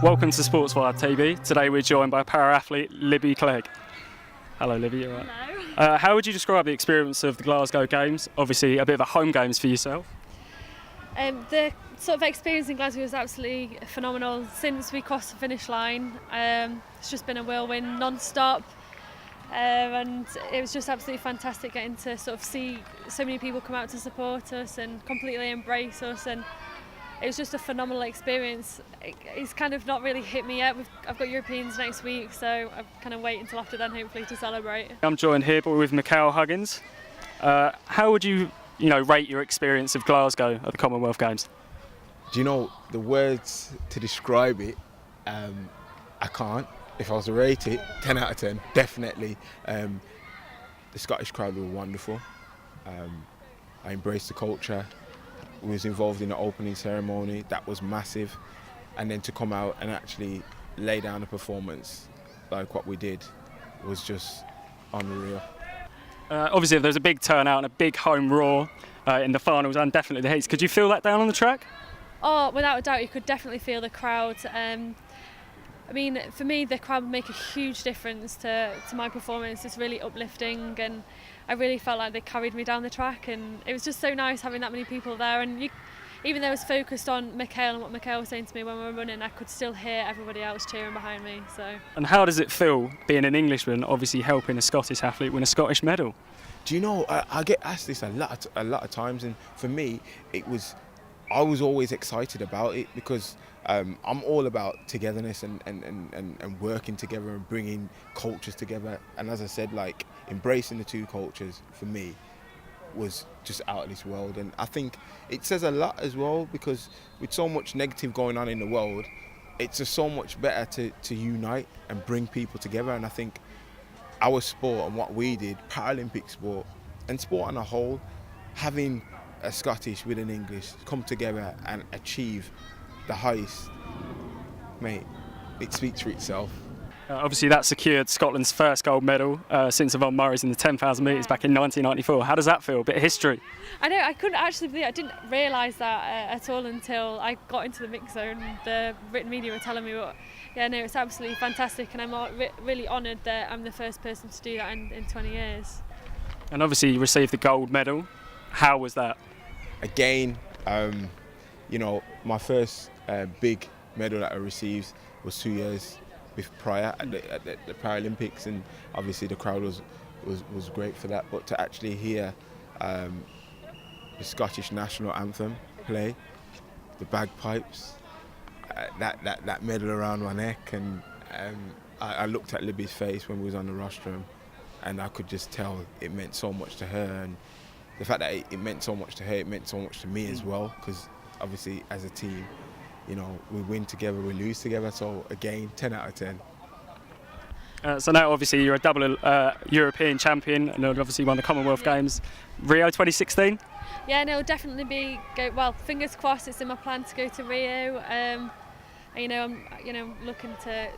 Welcome to Sports Vibe TV. Today we're joined by para-athlete Libby Clegg. Hello Libby, you alright? Hello. How would you describe the experience of the Glasgow Games? Obviously a bit of a home games for yourself. The sort of experience in Glasgow was absolutely phenomenal. Since we crossed the finish line, it's just been a whirlwind non-stop, and it was just absolutely fantastic getting to sort of see so many people come out to support us and completely embrace us, and it was just a phenomenal experience. It's kind of not really hit me yet. I've got Europeans next week, so I kind of wait until after then, hopefully, to celebrate. I'm joined here with Mikail Huggins. How would you rate your experience of Glasgow at the Commonwealth Games? Do you know the words to describe it? I can't. If I was to rate it, 10 out of 10, definitely. The Scottish crowd were wonderful. I embraced the culture. Was involved in the opening ceremony. That was massive. And then to come out and actually lay down a performance like what we did was just unreal. Obviously there was a big turnout and a big home roar in the finals and definitely the heats. Could you feel that down on the track? Oh, without a doubt, you could definitely feel the crowd. I mean, for me, the crowd make a huge difference to my performance. It's really uplifting, and I really felt like they carried me down the track, and it was just so nice having that many people there. And even though I was focused on Mikail and what Mikail was saying to me when we were running, I could still hear everybody else cheering behind me. So. And how does it feel being an Englishman, obviously helping a Scottish athlete win a Scottish medal? Do you know, I get asked this a lot of times, and for me, I was always excited about it because I'm all about togetherness and working together and bringing cultures together. And as I said, like embracing the two cultures for me was just out of this world. And I think it says a lot as well, because with so much negative going on in the world, it's just so much better to unite and bring people together. And I think our sport and what we did, Paralympic sport and sport on a whole, having a Scottish with an English come together and achieve the highest, mate, it speaks for itself. Obviously that secured Scotland's first gold medal since Yvonne Murray's in the 10,000 metres back in 1994. How does that feel? A bit of history. I know, I couldn't actually believe it. I didn't realise that at all until I got into the mix zone. The written media were telling me, but yeah, no, it's absolutely fantastic, and I'm really honoured that I'm the first person to do that in 20 years. And obviously you received the gold medal. How was that? Again, my first big medal that I received was 2 years prior at the Paralympics, and obviously the crowd was great for that. But to actually hear the Scottish national anthem play, the bagpipes, that medal around my neck, and I looked at Libby's face when we was on the rostrum, and I could just tell it meant so much to her. And the fact that it meant so much to her, it meant so much to me as well, because obviously as a team, we win together, we lose together. So again, 10 out of 10. So now obviously you're a double European champion and obviously won the Commonwealth Games. Rio 2016? Yeah, no, definitely well, fingers crossed, it's in my plan to go to Rio. I'm looking to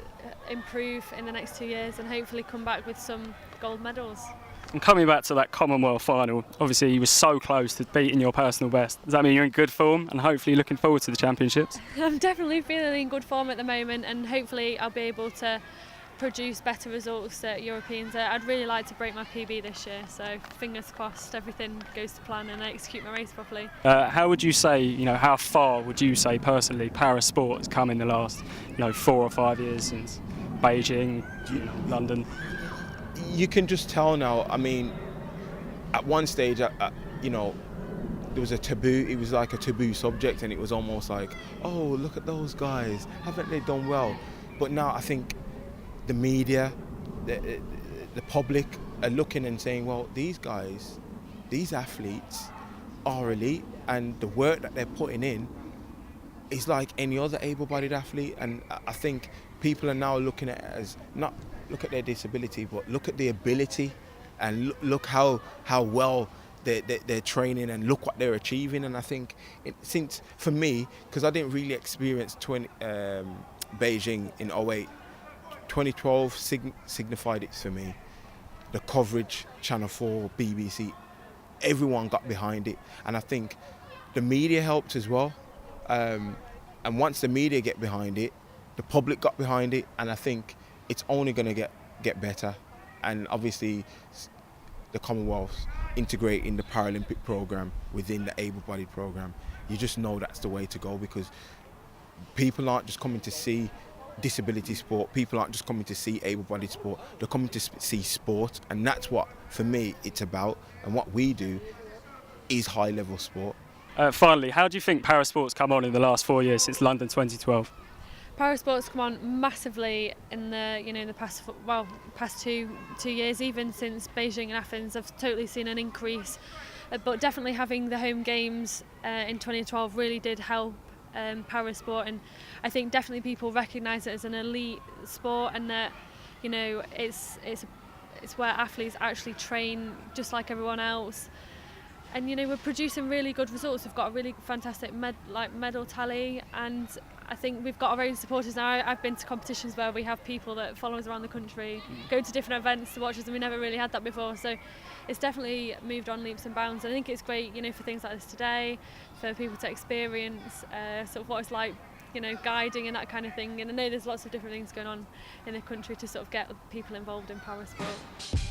improve in the next 2 years and hopefully come back with some gold medals. And coming back to that Commonwealth final, obviously you were so close to beating your personal best. Does that mean you're in good form and hopefully looking forward to the championships? I'm definitely feeling in good form at the moment, and hopefully I'll be able to produce better results at Europeans. I'd really like to break my PB this year, so fingers crossed everything goes to plan and I execute my race properly. How would you say, how far would you say personally para sport has come in the last 4 or 5 years since Beijing, London? You can just tell now. I mean, at one stage, there was a taboo. It was like a taboo subject, and it was almost like, oh, look at those guys, haven't they done well? But now I think the media, the public are looking and saying, well, these guys, these athletes are elite, and the work that they're putting in is like any other able-bodied athlete. And I think people are now looking at it as not look at their disability, but look at the ability, and look how well they're training, and look what they're achieving. And I think since, for me, because I didn't really experience Beijing in 2008, 2012 signified it for me. The coverage, Channel 4, BBC, everyone got behind it, and I think the media helped as well. And once the media get behind it, the public got behind it, and I think it's only going to get better. And obviously the Commonwealth integrating the Paralympic program within the able-bodied program, you just know that's the way to go, because people aren't just coming to see disability sport, people aren't just coming to see able-bodied sport, they're coming to see sport, and that's what, for me, it's about. And what we do is high-level sport. Finally, how do you think parasport's come on in the last 4 years since London 2012? Parasport's come on massively in the past two years, even since Beijing and Athens. I've totally seen an increase, but definitely having the home games in 2012 really did help parasport, and I think definitely people recognise it as an elite sport, and that it's where athletes actually train just like everyone else. And we're producing really good results. We've got a really fantastic medal tally, and I think we've got our own supporters now. I've been to competitions where we have people that follow us around the country, go to different events to watch us, and we never really had that before. So it's definitely moved on leaps and bounds. I think it's great, for things like this today, for people to experience sort of what it's like, guiding and that kind of thing. And I know there's lots of different things going on in the country to sort of get people involved in parasport.